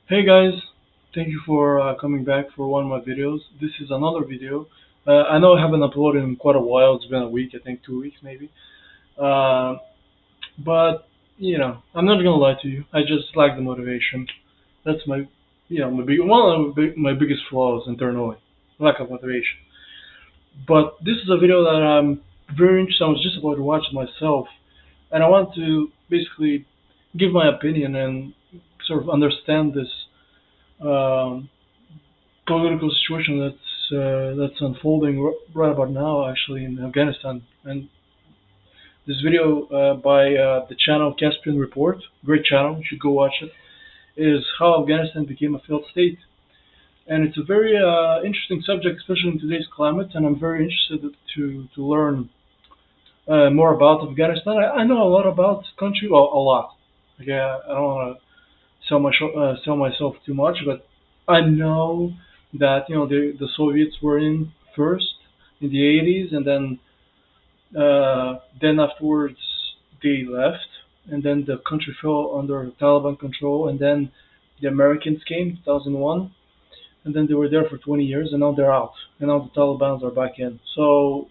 Hey guys, thank you for coming back for one of my videos. This is another video. I know I haven't uploaded in quite a while. It's been a week, I think 2 weeks maybe. Uh, but I'm not gonna lie to you. I just lack the motivation. That's one of my biggest flaws internally, lack of motivation. But this is a video that I'm very interested. I was just about to watch it myself, and I want to basically give my opinion and sort of understand this. Um, Political situation that's unfolding right about now, actually in Afghanistan. And this video by the channel Caspian Report, great channel, you should go watch it, is how Afghanistan became a failed state. And it's a very interesting subject, especially in today's climate. And I'm very interested to learn more about Afghanistan. I know a lot about the country, well, a lot. Yeah, I don't want to sell myself too much, but I know that the Soviets were in first in the 80s, and then afterwards they left, and then the country fell under Taliban control, and then the Americans came 2001, and then they were there for 20 years, and now they're out, and now the Taliban's are back in. So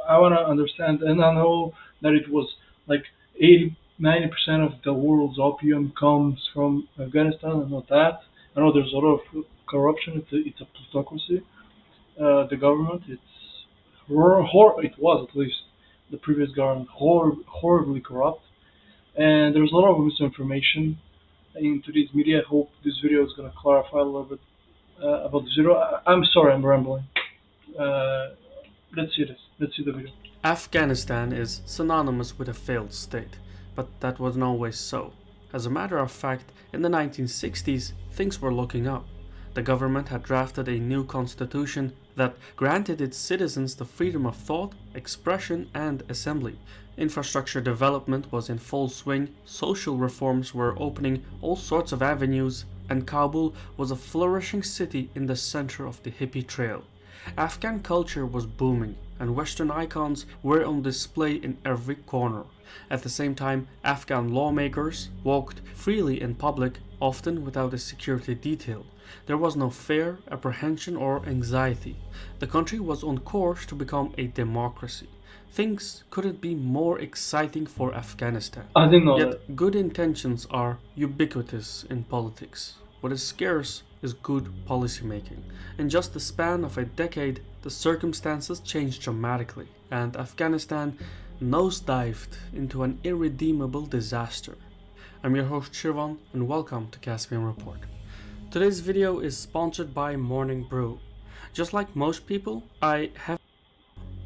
I want to understand, and I know that it was like 80-90% of the world's opium comes from Afghanistan. I know that. I know there's a lot of corruption. It's a plutocracy. The government, it was at least the previous government horribly corrupt, and there's a lot of misinformation in today's media. I hope this video is going to clarify a little bit about the video. I'm sorry, I'm rambling. Uh, let's see this. Let's see the video. Afghanistan is synonymous with a failed state, but that wasn't always so. As a matter of fact, in the 1960s, things were looking up. The government had drafted a new constitution that granted its citizens the freedom of thought, expression, and assembly. Infrastructure development was in full swing, social reforms were opening all sorts of avenues, and Kabul was a flourishing city in the center of the hippie trail. Afghan culture was booming, and Western icons were on display in every corner. At the same time, Afghan lawmakers walked freely in public, often without a security detail. There was no fear, apprehension, or anxiety. The country was on course to become a democracy. Things couldn't be more exciting for Afghanistan. I didn't know that. Yet, good intentions are ubiquitous in politics. What is scarce is good policymaking. In just the span of a decade, the circumstances changed dramatically, and Afghanistan nosedived into an irredeemable disaster. I'm your host Shirvan, and welcome to Caspian Report. Today's video is sponsored by Morning Brew. Just like most people, I have.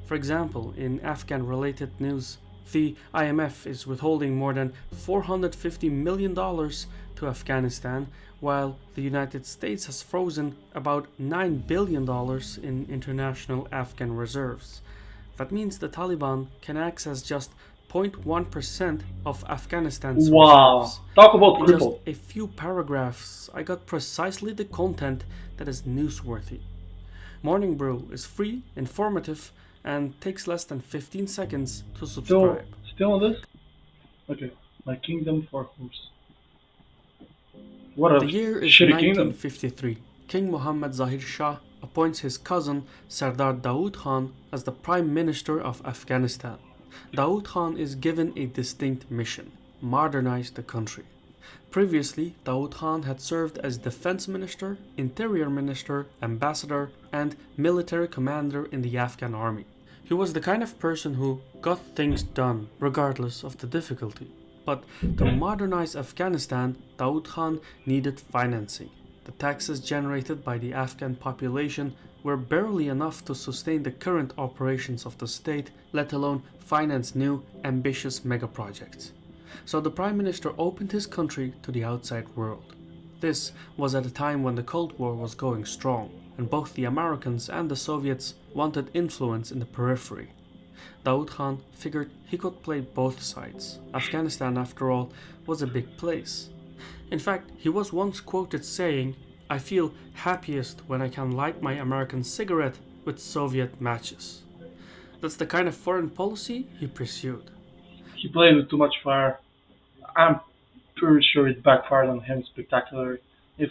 For example, in Afghan related news, the IMF is withholding more than $450 million to Afghanistan, while the United States has frozen about $9 billion in international Afghan reserves. That means the Taliban can access just 0.1% of Afghanistan's Wow. reserves. Talk about In just crippled. a few paragraphs, I got precisely the content that is newsworthy. Morning Brew is free, informative, and takes less than 15 seconds to Still, subscribe. still on this? Okay. My kingdom for horse. What a The year is shitty kingdom. 1953. King Mohammad Zahir Shah appoints his cousin Sardar Dawood Khan as the Prime Minister of Afghanistan. Dawood Khan is given a distinct mission: modernize the country. Previously, Dawood Khan had served as Defense Minister, Interior Minister, Ambassador, and military commander in the Afghan army. He was the kind of person who got things done regardless of the difficulty. But to modernize Afghanistan, Dawood Khan needed financing. The taxes generated by the Afghan population were barely enough to sustain the current operations of the state, let alone finance new, ambitious megaprojects. So the Prime Minister opened his country to the outside world. This was at a time when the Cold War was going strong, and both the Americans and the Soviets wanted influence in the periphery. Dawood Khan figured he could play both sides. Afghanistan, after all, was a big place. In fact, he was once quoted saying, "I feel happiest when I can light my American cigarette with Soviet matches." That's the kind of foreign policy he pursued. He played with too much fire. I'm pretty sure it backfired on him spectacularly. If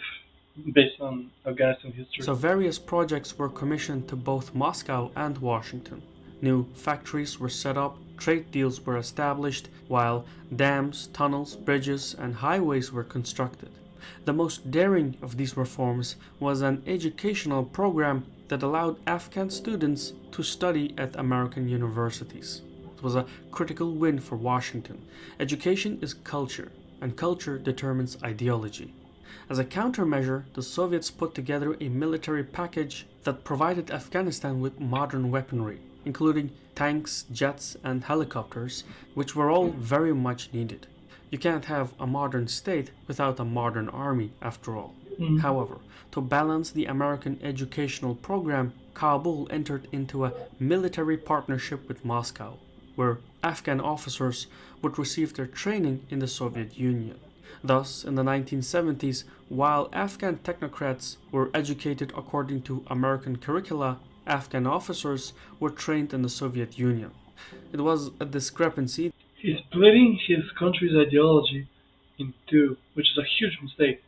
based on Afghanistan history. So various projects were commissioned to both Moscow and Washington. New factories were set up, trade deals were established, while dams, tunnels, bridges, and highways were constructed. The most daring of these reforms was an educational program that allowed Afghan students to study at American universities. It was a critical win for Washington. Education is culture, and culture determines ideology. As a countermeasure, the Soviets put together a military package that provided Afghanistan with modern weaponry, including tanks, jets, and helicopters, which were all very much needed. You can't have a modern state without a modern army, after all. Mm. However, to balance the American educational program, Kabul entered into a military partnership with Moscow, where Afghan officers would receive their training in the Soviet Union. Thus, in the 1970s, while Afghan technocrats were educated according to American curricula, Afghan officers were trained in the Soviet Union. It was a discrepancy He's splitting his country's ideology in two, which is a huge mistake.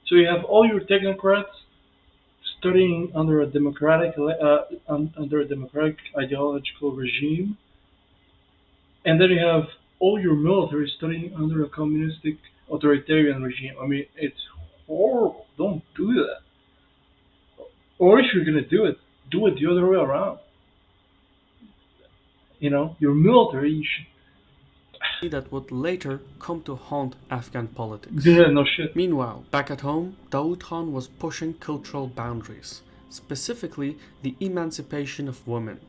So you have all your technocrats studying under a democratic ideological regime, and then you have all your military studying under a communistic authoritarian regime. I mean, it's horrible. Don't do that. Or if you're gonna do it the other way around. You know, your military you should. that would later come to haunt Afghan politics. Yeah, no shit. Meanwhile, back at home, Daoud Khan was pushing cultural boundaries, specifically the emancipation of women.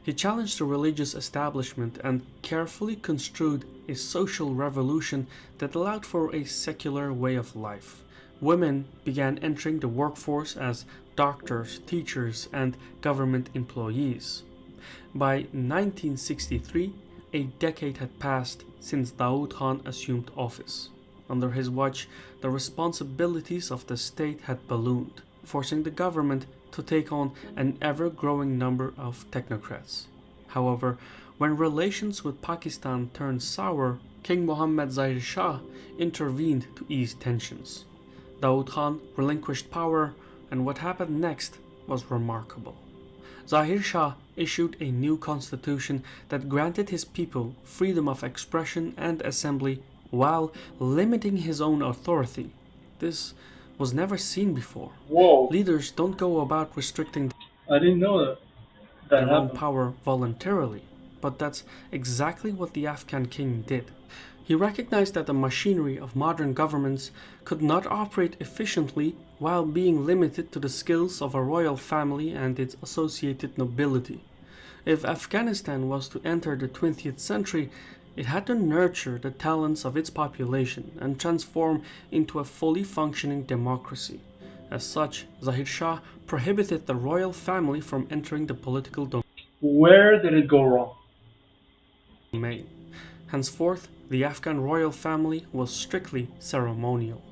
He challenged the religious establishment and carefully construed a social revolution that allowed for a secular way of life. Women began entering the workforce as doctors, teachers, and government employees. By 1963, a decade had passed since Daoud Khan assumed office. Under his watch, the responsibilities of the state had ballooned, forcing the government to take on an ever-growing number of technocrats. However, when relations with Pakistan turned sour, King Mohammad Zahir Shah intervened to ease tensions. Daoud Khan relinquished power, and what happened next was remarkable. Zahir Shah issued a new constitution that granted his people freedom of expression and assembly while limiting his own authority. This was never seen before. Whoa! Leaders don't go about restricting I didn't know that their own happened. power voluntarily, but that's exactly what the Afghan king did. He recognized that the machinery of modern governments could not operate efficiently while being limited to the skills of a royal family and its associated nobility. If Afghanistan was to enter the 20th century, it had to nurture the talents of its population and transform into a fully functioning democracy. As such, Zahir Shah prohibited the royal family from entering the political Where did it go wrong? domain. Henceforth, the Afghan royal family was strictly ceremonial.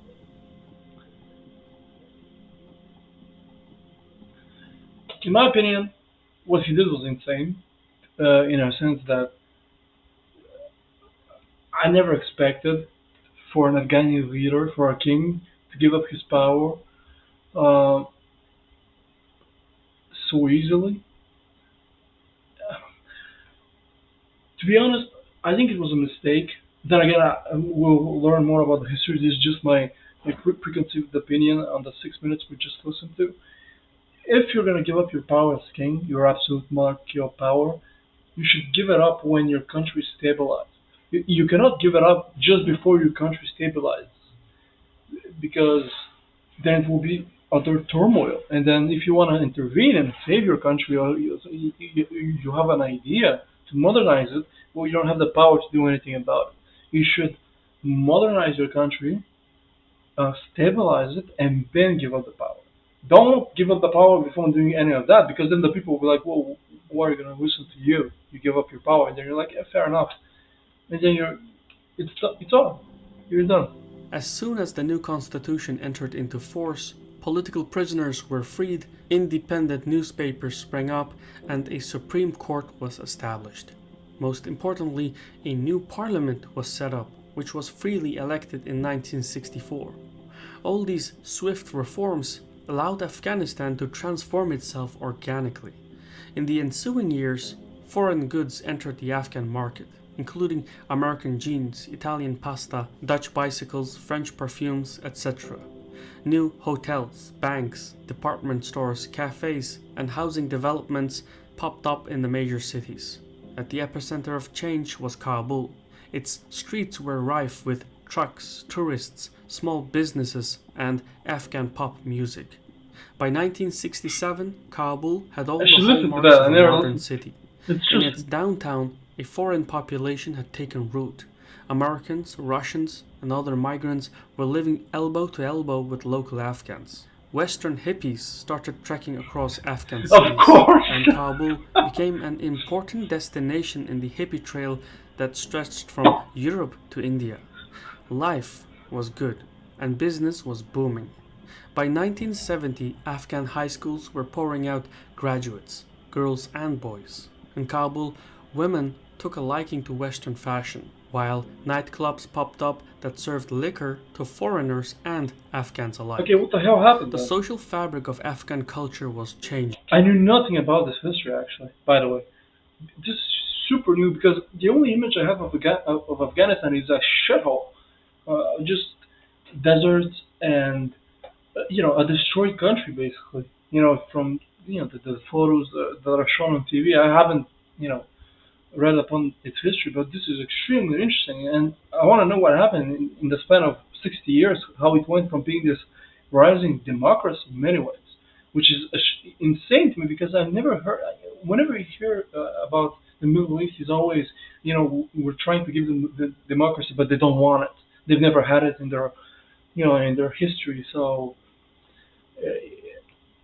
In my opinion, what he did was insane. In a sense that I never expected for an Afghani leader, for a king, to give up his power uh, so easily. To be honest, I think it was a mistake. Then again, we'll learn more about the history. This is just my preconceived opinion on the 6 minutes we just listened to. If you're going to give up your power as king, your absolute monarchy of power, you should give it up when your country is stabilized. You cannot give it up just before your country stabilizes, because then it will be utter turmoil. And then if you want to intervene and save your country, or you have an idea to modernize it, well, you don't have the power to do anything about it. You should modernize your country, stabilize it, and then give up the power. Don't give up the power before doing any of that, because then the people will be like, well, why are you going to listen to you? You give up your power, and then you're like, yeah, fair enough. And then it's all. You're done. As soon as the new constitution entered into force, political prisoners were freed, independent newspapers sprang up, and a Supreme Court was established. Most importantly, a new parliament was set up, which was freely elected in 1964. All these swift reforms allowed Afghanistan to transform itself organically. In the ensuing years, foreign goods entered the Afghan market, including American jeans, Italian pasta, Dutch bicycles, French perfumes, etc. New hotels, banks, department stores, cafes, and housing developments popped up in the major cities. At the epicenter of change was Kabul. Its streets were rife with trucks, tourists, small businesses, and Afghan pop music. By 1967, Kabul had I all the should listen to hallmarks that. of I a never modern listened. city. It's In just its downtown, a foreign population had taken root. Americans, Russians, and other migrants were living elbow to elbow with local Afghans. Western hippies started trekking across Afghan of cities, course. and Kabul became an important destination in the hippie trail that stretched from Europe to India. Life was good, and business was booming. By 1970, Afghan high schools were pouring out graduates, girls and boys. In Kabul, women took a liking to Western fashion, while nightclubs popped up that served liquor to foreigners and Afghans Okay, alike. what the hell happened The then? social fabric of Afghan culture was changing. I knew nothing about this history actually. By the way, this is super new because the only image I have of Afghanistan is a shithole, just deserts and a destroyed country basically. From the photos that are shown on TV, I haven't you know read upon its history, but this is extremely interesting, and I want to know what happened in the span of 60 years, how it went from being this rising democracy in many ways, which is insane to me because I've never heard. Whenever you hear about the Middle East, is always we're trying to give them the democracy, but they don't want it. They've never had it in their in their history, so uh,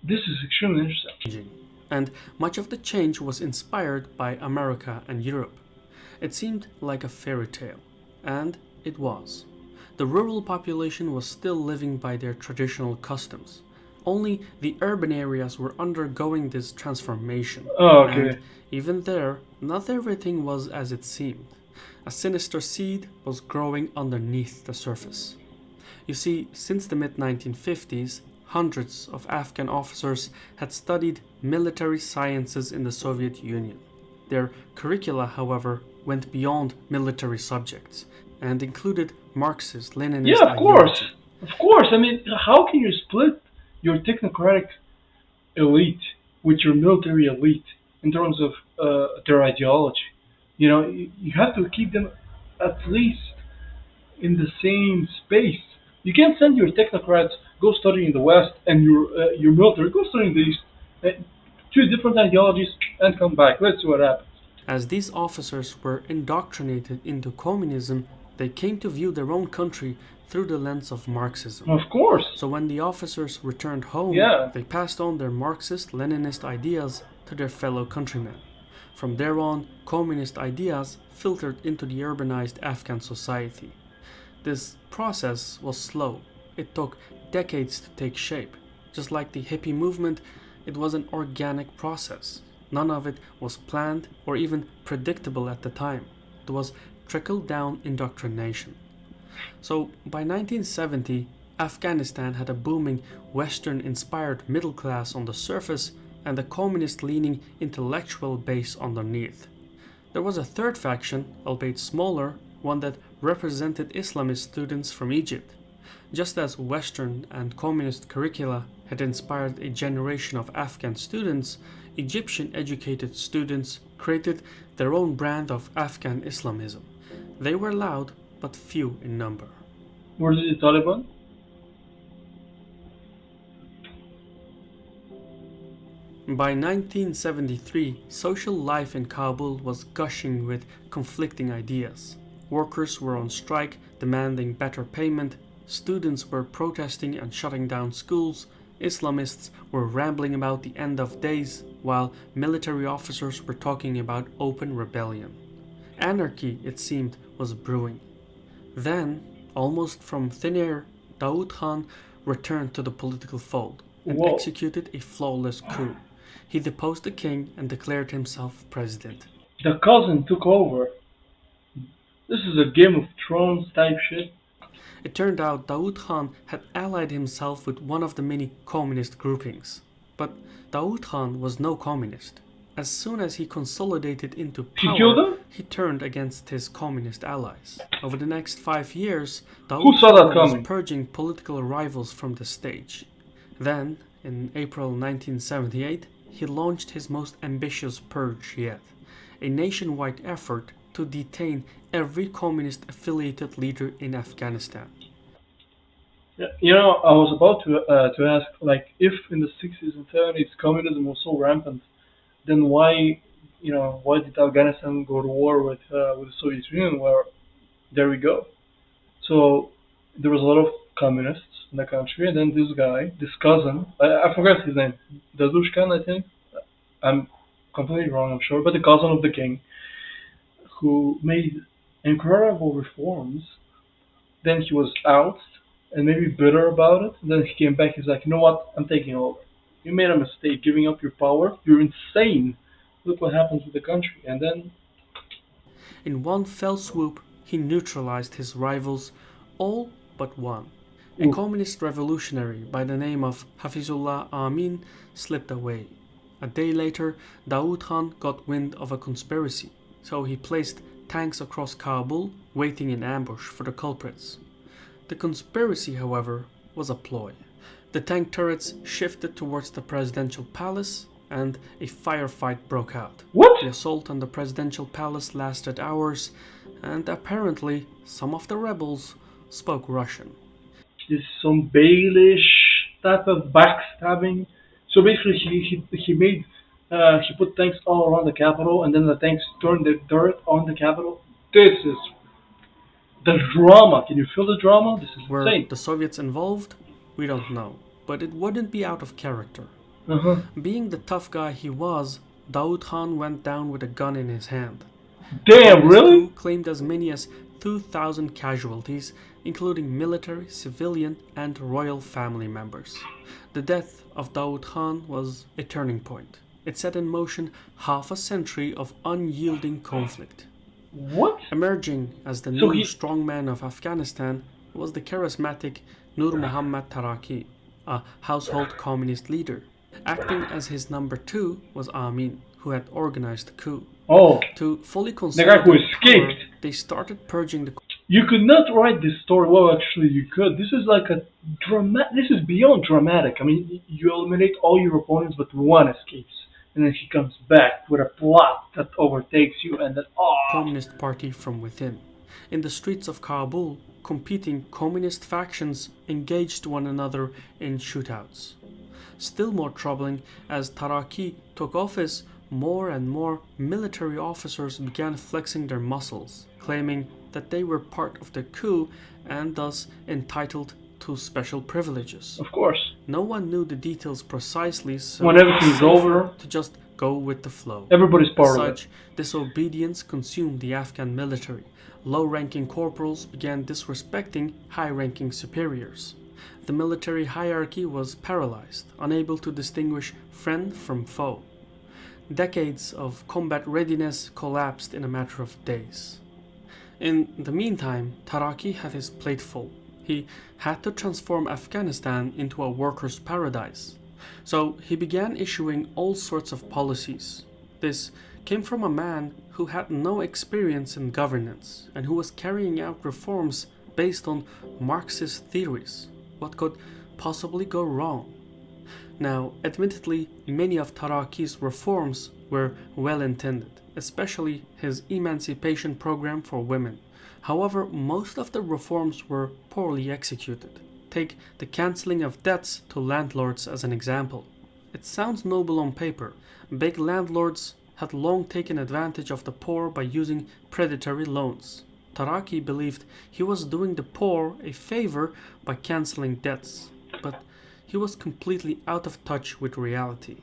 this is extremely interesting. And much of the change was inspired by America and Europe. It seemed like a fairy tale, and it was. The rural population was still living by their traditional customs. Only the urban areas were undergoing this transformation, Oh, and okay. even there, not everything was as it seemed. A sinister seed was growing underneath the surface. You see, since the mid 1950s, hundreds of Afghan officers had studied military sciences in the Soviet Union. Their curricula, however, went beyond military subjects and included Marxist Leninist Yeah, of course. ideology. Of course. I mean, how can you split your technocratic elite with your military elite in terms of their ideology? You have to keep them at least in the same space. You can't send your technocrats go study in the West and your military go study in the East. Uh, Two different ideologies and come back. Let's see what happens. As these officers were indoctrinated into communism, they came to view their own country through the lens of Marxism. Of course. So when the officers returned home, Yeah. they passed on their Marxist Leninist ideas to their fellow countrymen. From there on, communist ideas filtered into the urbanized Afghan society. This process was slow. It took decades to take shape. Just like the hippie movement, it was an organic process. None of it was planned or even predictable at the time. It was trickle down indoctrination. So by 1970, Afghanistan had a booming Western inspired middle class on the surface and a communist leaning intellectual base underneath. There was a third faction, albeit smaller, one that represented Islamist students from Egypt. Just as Western and communist curricula had inspired a generation of Afghan students, Egyptian educated students created their own brand of Afghan Islamism. They were loud, but few in number. Where did the Taliban? By 1973, social life in Kabul was gushing with conflicting ideas. Workers were on strike, demanding better payment, students were protesting and shutting down schools, Islamists were rambling about the end of days, while military officers were talking about open rebellion. Anarchy, it seemed, was brewing. Then, almost from thin air, Daoud Khan returned to the political fold and Whoa. executed a flawless coup. He deposed the king and declared himself president. The cousin took over. This is a Game of Thrones type shit. It turned out Daoud Khan had allied himself with one of the many communist groupings. But Daoud Khan was no communist. As soon as he consolidated into He killed power, him? he turned against his communist allies. Over the next 5 years, Who Daoud saw that Khan was coming? purging political rivals from the stage. Then, in April 1978, he launched his most ambitious purge yet, a nationwide effort to detain every communist affiliated leader in Afghanistan. Yeah, I was about to ask, like, if in the 60s and 70s communism was so rampant, then why did Afghanistan go to war with the Soviet Union? Where there we go. So there was a lot of communists in the country, and then this guy, this cousin, I forgot his name, Dadushkan, I think. I'm completely wrong, I'm sure, but the cousin of the king, who made incredible reforms. Then he was out and maybe bitter about it. Then he came back. He's like, you know what? I'm taking over. You made a mistake giving up your power. You're insane. Look what happens with the country. And then, In one fell swoop, he neutralized his rivals, all but one. A ooh, communist revolutionary by the name of Hafizullah Amin slipped away. A day later, Daoud Khan got wind of a conspiracy, so he placed tanks across Kabul, waiting in ambush for the culprits. The conspiracy, however, was a ploy. The tank turrets shifted towards the presidential palace, and a firefight broke out. what? The assault on the presidential palace lasted hours, and apparently some of the rebels spoke Russian. This is some Baelish type of backstabbing. So basically, he put tanks all around the capital, and then the tanks turned the dirt on the capital. This is the drama. Can you feel the drama? This is Were insane. the Soviets involved? We don't know, but it wouldn't be out of character. Uh huh. Being the tough guy he was, Daoud Khan went down with a gun in his hand. The Damn, communist coup really? claimed as many as 2,000 casualties, including military, civilian, and royal family members. The death of Daoud Khan was a turning point. It set in motion half a century of unyielding conflict. What? Emerging as the So new he. strongman of Afghanistan was the charismatic Nur Muhammad Taraki, a household communist leader. Acting as his number two was Amin, who had organized the coup. Oh, To fully the guy who consolidate power, escaped. they started purging the You could not write this story. Well, actually, you could. This is like a drama. This is beyond dramatic. I mean, you eliminate all your opponents, but one escapes, and then he comes back with a plot that overtakes you, and then Communist Party from within. In the streets of Kabul, competing communist factions engaged one another in shootouts. Still more troubling, as Taraki took office, more and more military officers began flexing their muscles, claiming that they were part of the coup and thus entitled to special privileges. of course, No one knew the details precisely, so when it was everything's safer over, to just go with the flow. everybody's As part of it. such, disobedience consumed the Afghan military. Low ranking corporals began disrespecting high ranking superiors. The military hierarchy was paralyzed, unable to distinguish friend from foe. Decades of combat readiness collapsed in a matter of days. In the meantime, Taraki had his plate full. He had to transform Afghanistan into a workers' paradise. So he began issuing all sorts of policies. This came from a man who had no experience in governance and who was carrying out reforms based on Marxist theories. What could possibly go wrong? Now, admittedly, many of Taraki's reforms were well intended, especially his emancipation program for women. However, most of the reforms were poorly executed. Take the cancelling of debts to landlords as an example. It sounds noble on paper. Big landlords had long taken advantage of the poor by using predatory loans. Taraki believed he was doing the poor a favor by cancelling debts, but he was completely out of touch with reality.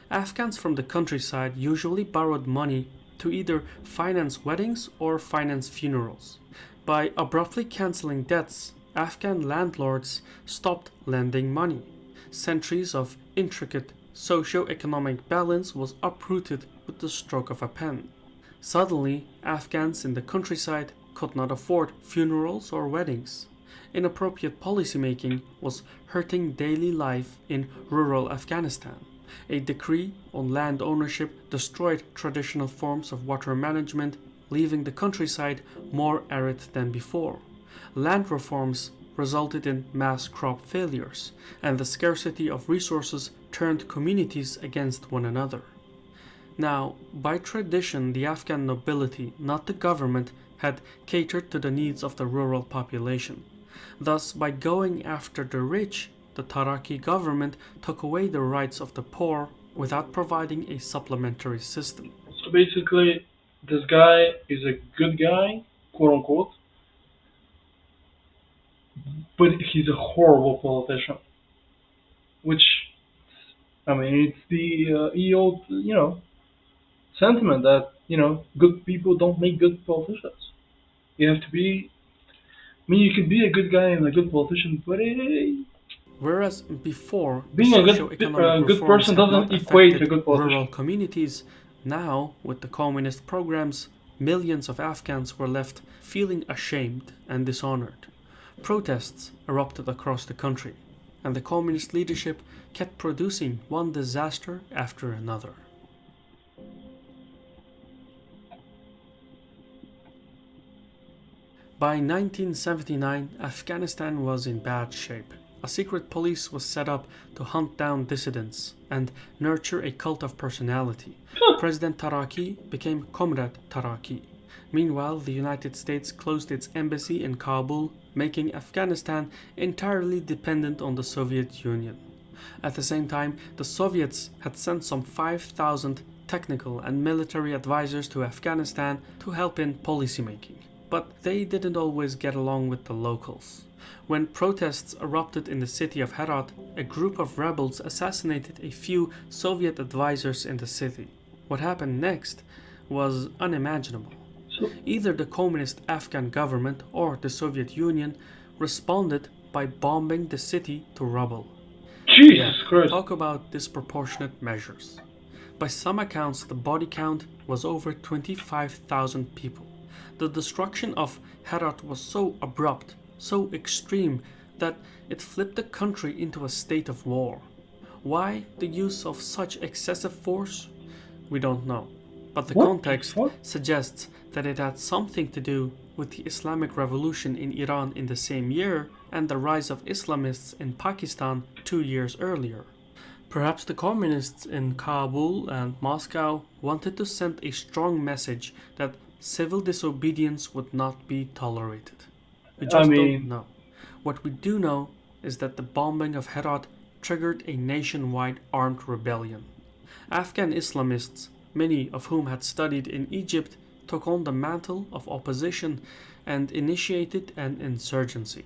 Afghans from the countryside usually borrowed money to either finance weddings or finance funerals. By abruptly cancelling debts, Afghan landlords stopped lending money. Centuries of intricate socio-economic balance was uprooted with the stroke of a pen. Suddenly, Afghans in the countryside could not afford funerals or weddings. inappropriate policymaking was hurting daily life in rural Afghanistan. A decree on land ownership destroyed traditional forms of water management, leaving the countryside more arid than before. Land reforms resulted in mass crop failures, and the scarcity of resources turned communities against one another. Now, by tradition, the Afghan nobility, not the government, had catered to the needs of the rural population. Thus, by going after the rich, the Taraki government took away the rights of the poor without providing a supplementary system. So basically, this guy is a good guy, quote unquote, but he's a horrible politician. Which, I mean, it's the old, sentiment that good people don't make good politicians. You have to be. I mean, you could be a good guy and a good politician, but Whereas before, the being a socio-economic good reforms person had doesn't not equate to a affected good rural politician. communities, now, with the communist programs, millions of Afghans were left feeling ashamed and dishonored. Protests erupted across the country, and the communist leadership kept producing one disaster after another. By 1979, Afghanistan was in bad shape. A secret police was set up to hunt down dissidents and nurture a cult of personality. President Taraki became Comrade Taraki. Meanwhile, the United States closed its embassy in Kabul, making Afghanistan entirely dependent on the Soviet Union. At the same time, the Soviets had sent some 5,000 technical and military advisors to Afghanistan to help in policymaking. But they didn't always get along with the locals. When protests erupted in the city of Herat, a group of rebels assassinated a few Soviet advisors in the city. What happened next was unimaginable. So, Either the communist Afghan government or the Soviet Union responded by bombing the city to rubble. Yeah, Jesus Christ. talk about disproportionate measures. By some accounts, the body count was over 25,000 people. The destruction of Herat was so abrupt, so extreme, that it flipped the country into a state of war. Why the use of such excessive force? We don't know. But the What the context fuck? suggests that it had something to do with the Islamic Revolution in Iran in the same year and the rise of Islamists in Pakistan 2 years earlier. Perhaps the communists in Kabul and Moscow wanted to send a strong message that civil disobedience would not be tolerated. We I just don't mean, know. What we do know is that the bombing of Herat triggered a nationwide armed rebellion. Afghan Islamists, many of whom had studied in Egypt, took on the mantle of opposition and initiated an insurgency.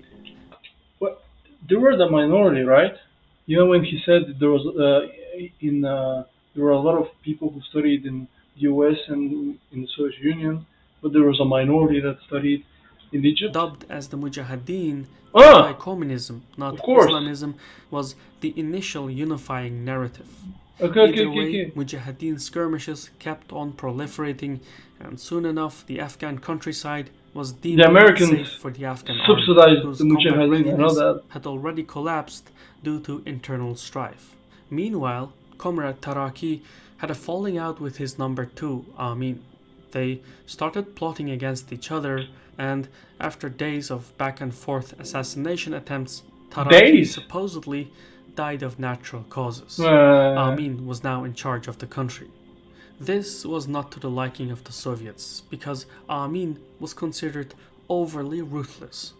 what? They were the minority, right? You know when he said that there was in there were a lot of people who studied in U.S. and in the Soviet Union, but there was a minority that studied in Egypt. Dubbed as the Mujahideen, anti Ah, communism, of not course. Islamism, was the initial unifying narrative. Okay, okay, Either okay, way, okay. Mujahideen skirmishes kept on proliferating, and soon enough the Afghan countryside was The deemed Americans unsafe for the Afghan army, subsidized whose the combat Mujahideen. I know readiness that. had already collapsed due to internal strife. Meanwhile, Comrade Taraki had a falling out with his number two, Amin. They started plotting against each other, and after days of back and forth assassination attempts, Taraki Days. supposedly died of natural causes. Uh, Amin was now in charge of the country. This was not to the liking of the Soviets, because Amin was considered overly ruthless.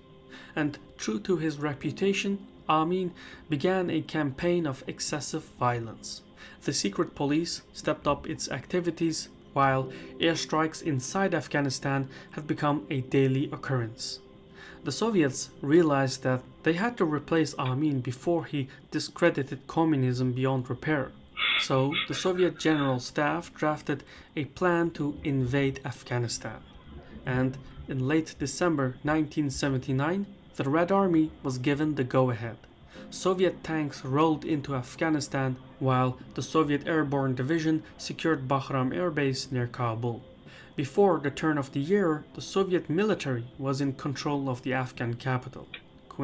And true to his reputation, Amin began a campaign of excessive violence. The secret police stepped up its activities, while airstrikes inside Afghanistan had become a daily occurrence. The Soviets realized that they had to replace Amin before he discredited communism beyond repair. So the Soviet General Staff drafted a plan to invade Afghanistan. And in late December 1979, the Red Army was given the go ahead. Soviet tanks rolled into Afghanistan while the Soviet Airborne Division secured Bagram Air Base near Kabul. Before the turn of the year, the Soviet military was in control of the Afghan capital.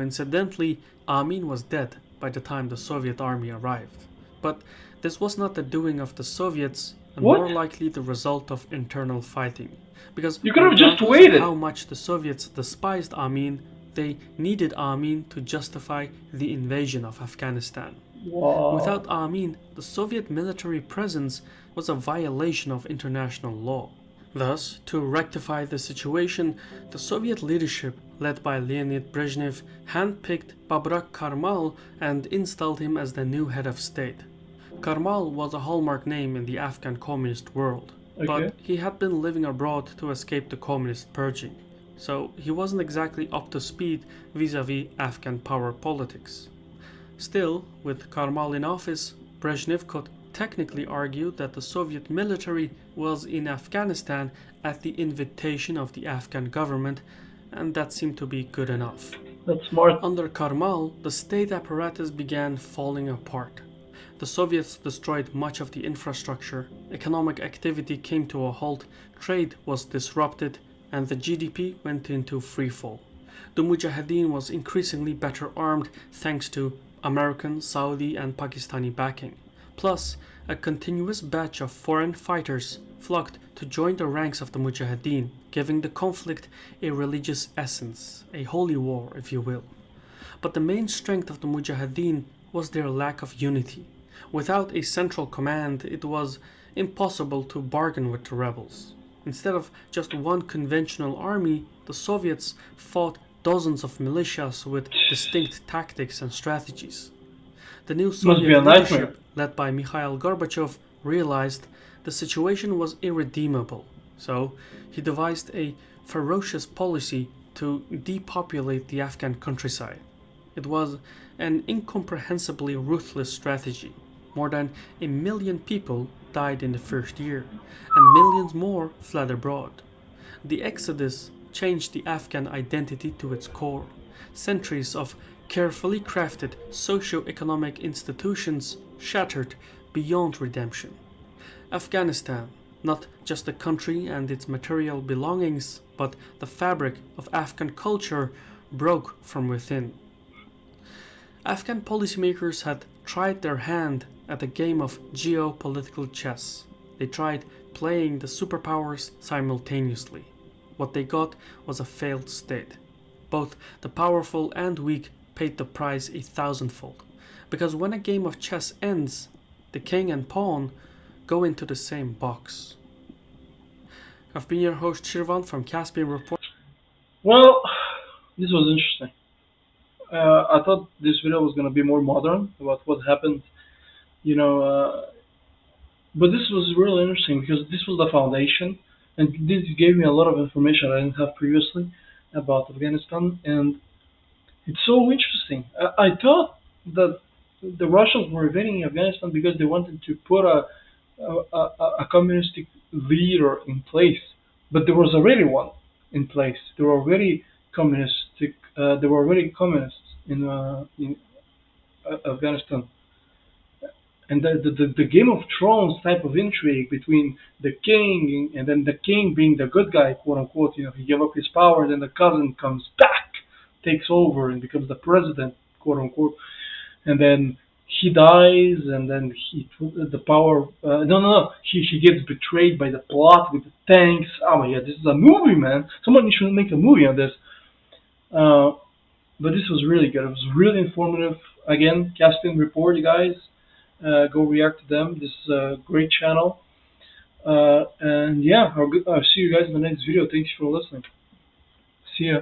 Coincidentally, Amin was dead by the time the Soviet army arrived. But this was not the doing of the Soviets, and What? more likely the result of internal fighting. Because You could have just regardless of waited. how much the Soviets despised Amin, they needed Amin to justify the invasion of Afghanistan. Wow. Without Amin, the Soviet military presence was a violation of international law. Thus, to rectify the situation, the Soviet leadership, led by Leonid Brezhnev, handpicked Babrak Karmal and installed him as the new head of state. Karmal was a hallmark name in the Afghan communist world, Okay. but he had been living abroad to escape the communist purging, so he wasn't exactly up to speed vis-a-vis Afghan power politics. Still, with Karmal in office, Brezhnev could technically argue that the Soviet military was in Afghanistan at the invitation of the Afghan government, and that seemed to be good enough. That's smart. Under Karmal, the state apparatus began falling apart. The Soviets destroyed much of the infrastructure, economic activity came to a halt, trade was disrupted, and the GDP went into freefall. The Mujahideen was increasingly better armed thanks to American, Saudi, and Pakistani backing. Plus, a continuous batch of foreign fighters flocked to join the ranks of the Mujahideen, giving the conflict a religious essence, a holy war, if you will. But the main strength of the Mujahideen was their lack of unity. Without a central command, it was impossible to bargain with the rebels. Instead of just one conventional army, the Soviets fought dozens of militias with distinct tactics and strategies. The new Must be Soviet a nightmare. leadership, led by Mikhail Gorbachev, realized the situation was irredeemable, so he devised a ferocious policy to depopulate the Afghan countryside. It was an incomprehensibly ruthless strategy. More than 1 million people died in the first year, and millions more fled abroad. The exodus changed the Afghan identity to its core. Centuries of carefully crafted socio-economic institutions shattered beyond redemption. Afghanistan, not just a country and its material belongings, but the fabric of Afghan culture, broke from within. Afghan policymakers had tried their hand at a game of geopolitical chess. They tried playing the superpowers simultaneously. What they got was a failed state. Both the powerful and weak paid the price a thousandfold. Because when a game of chess ends, the king and pawn go into the same box. I've been your host Shirvan from Caspian Report. Well, this was interesting. I thought this video was gonna be more modern about what happened, you know, but this was really interesting because this was the foundation, and this gave me a lot of information I didn't have previously about Afghanistan, and it's so interesting. I thought that the Russians were invading Afghanistan because they wanted to put a communistic leader in place, but there was already one in place. There were already communistic. There were already communists in Afghanistan, and the Game of Thrones type of intrigue between the king and then the king being the good guy, quote unquote. He gave up his power, then the cousin comes back, takes over, and becomes the president, quote unquote, and then he dies, and then the power. No. He gets betrayed by the plot with the tanks. Oh my god, this is a movie, man. Someone should make a movie on this. Uh, but this was really good. It was really informative. Again, Caspian Report, you guys. Go react to them. This is a great channel. And yeah, I'll see you guys in the next video. Thanks for listening. See ya.